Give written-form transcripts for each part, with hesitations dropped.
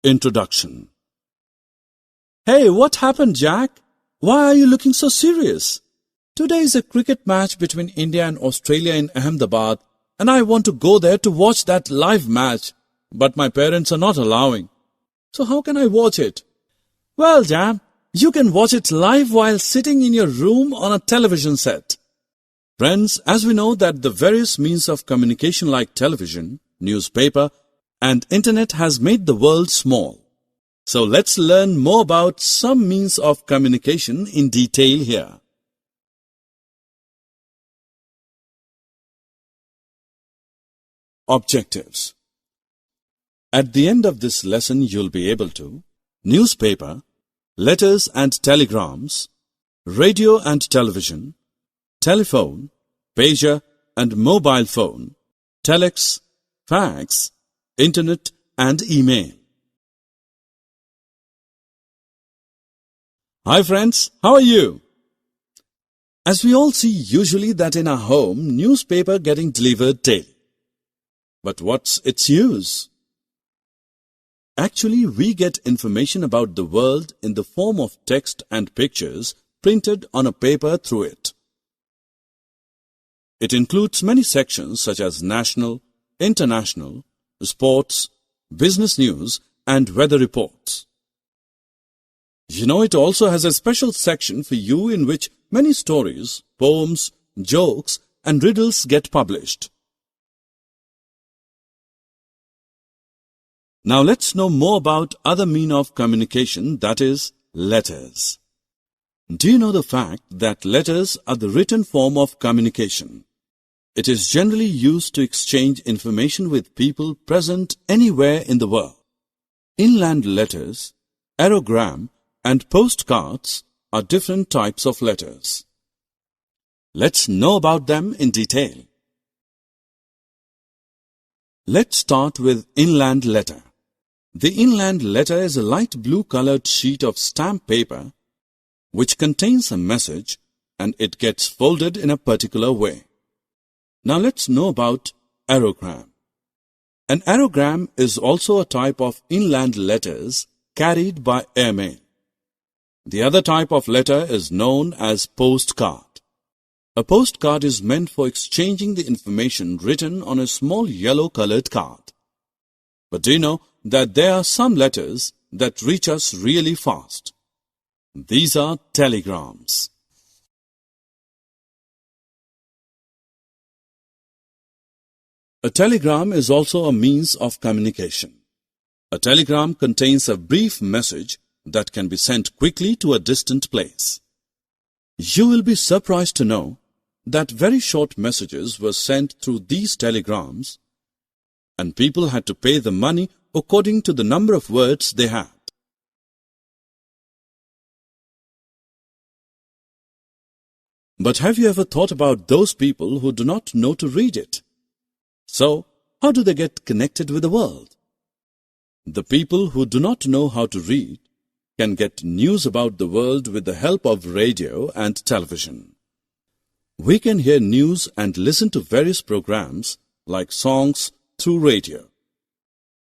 Introduction. Hey, what happened, Jack? Why are you looking so serious? Today is a cricket match between India and Australia in Ahmedabad, and I want to go there to watch that live match, but my parents are not allowing. So how can I watch it? Well, Jam, you can watch it live while sitting in your room on a television set. Friends, as we know that the various means of communication like television, newspaper, and internet has made the world small. So let's learn more about some means of communication in detail here. Objectives. At the end of this lesson, you'll be able to newspaper, letters and telegrams, radio and television, telephone, pager and mobile phone, telex, fax, internet and email. Hi friends, how are you? As we all see usually that in our home, newspaper getting delivered daily. But what's its use? Actually, we get information about the world in the form of text and pictures printed on a paper through it. It includes many sections such as national, international, sports, business news, and weather reports. You know, it also has a special section for you in which many stories, poems, jokes, and riddles get published. Now let's know more about other mean of communication, that is, letters. Do you know the fact that letters are the written form of communication? It is generally used to exchange information with people present anywhere in the world. Inland letters, aerogram, and postcards are different types of letters. Let's know about them in detail. Let's start with inland letter. The inland letter is a light blue colored sheet of stamp paper which contains a message and it gets folded in a particular way. Now let's know about aerogram. An aerogram is also a type of inland letters carried by airmail. The other type of letter is known as postcard. A postcard is meant for exchanging the information written on a small yellow-colored card. But do you know that there are some letters that reach us really fast? These are telegrams. A telegram is also a means of communication. A telegram contains a brief message that can be sent quickly to a distant place. You will be surprised to know that very short messages were sent through these telegrams, and people had to pay the money according to the number of words they had. But have you ever thought about those people who do not know to read it? So, how do they get connected with the world? The people who do not know how to read can get news about the world with the help of radio and television. We can hear news and listen to various programs like songs through radio.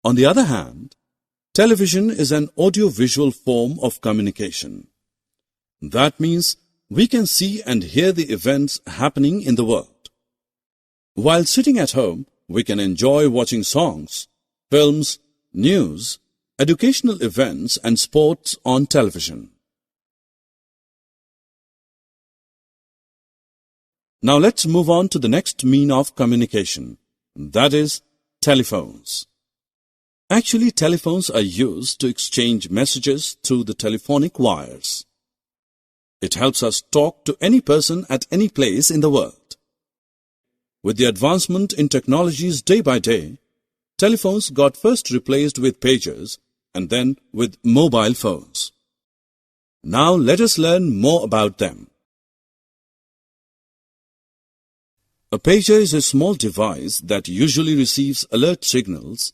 On the other hand, television is an audio-visual form of communication. That means we can see and hear the events happening in the world. While sitting at home, we can enjoy watching songs, films, news, educational events and sports on television. Now let's move on to the next mean of communication, that is, telephones. Actually, telephones are used to exchange messages through the telephonic wires. It helps us talk to any person at any place in the world. With the advancement in technologies day by day, telephones got first replaced with pagers and then with mobile phones. Now let us learn more about them. A pager is a small device that usually receives alert signals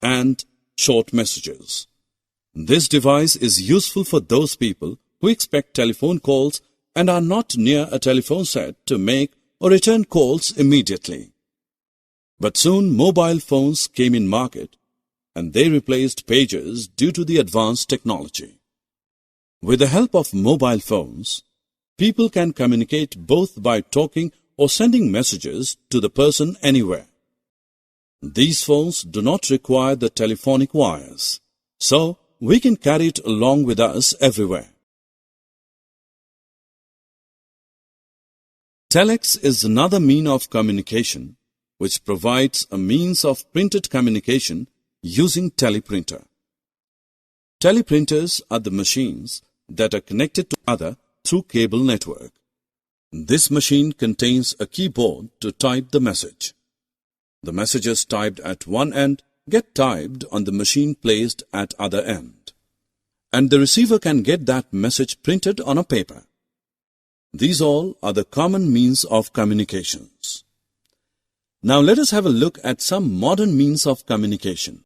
and short messages. This device is useful for those people who expect telephone calls and are not near a telephone set to make or return calls immediately. But soon mobile phones came in market and they replaced pages due to the advanced technology. With the help of mobile phones, people can communicate both by talking or sending messages to the person anywhere. These phones do not require the telephonic wires, so we can carry it along with us everywhere. Telex is another means of communication which provides a means of printed communication using teleprinter. Teleprinters are the machines that are connected to other through cable network. This machine contains a keyboard to type the message. The messages typed at one end get typed on the machine placed at other end, and the receiver can get that message printed on a paper. These all are the common means of communications. Now let us have a look at some modern means of communication.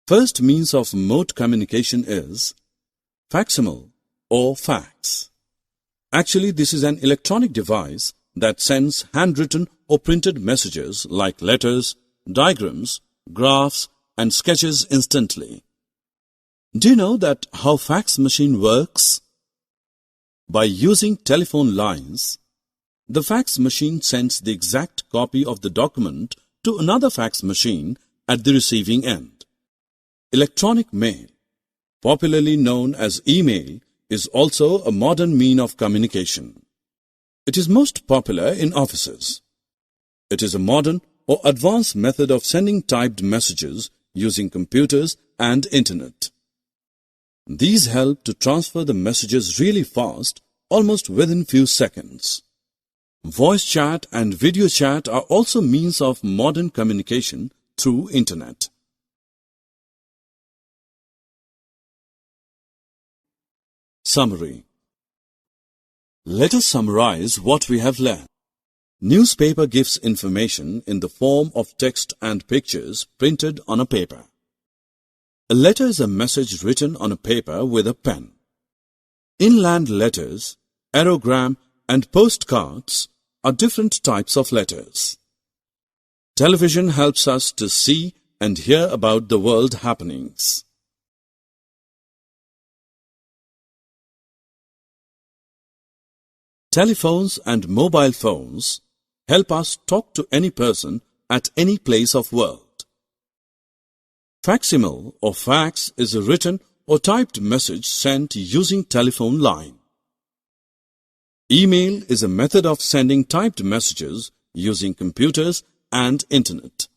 First means of mode communication is facsimile or fax. Actually, this is an electronic device that sends handwritten or printed messages like letters, diagrams, graphs, and sketches instantly. Do you know that how fax machine works? By using telephone lines, the fax machine sends the exact copy of the document to another fax machine at the receiving end. Electronic mail, popularly known as email, is also a modern means of communication. It is most popular in offices. It is a modern or advanced method of sending typed messages using computers and internet. These help to transfer the messages really fast, almost within few seconds. Voice chat and video chat are also means of modern communication through internet. Summary. Let us summarize what we have learned. Newspaper gives information in the form of text and pictures printed on a paper. A letter is a message written on a paper with a pen. Inland letters, aerogram, and postcards are different types of letters. Television helps us to see and hear about the world happenings. Telephones and mobile phones help us talk to any person at any place of world. Facsimile or fax is a written or typed message sent using telephone line. Email is a method of sending typed messages using computers and internet.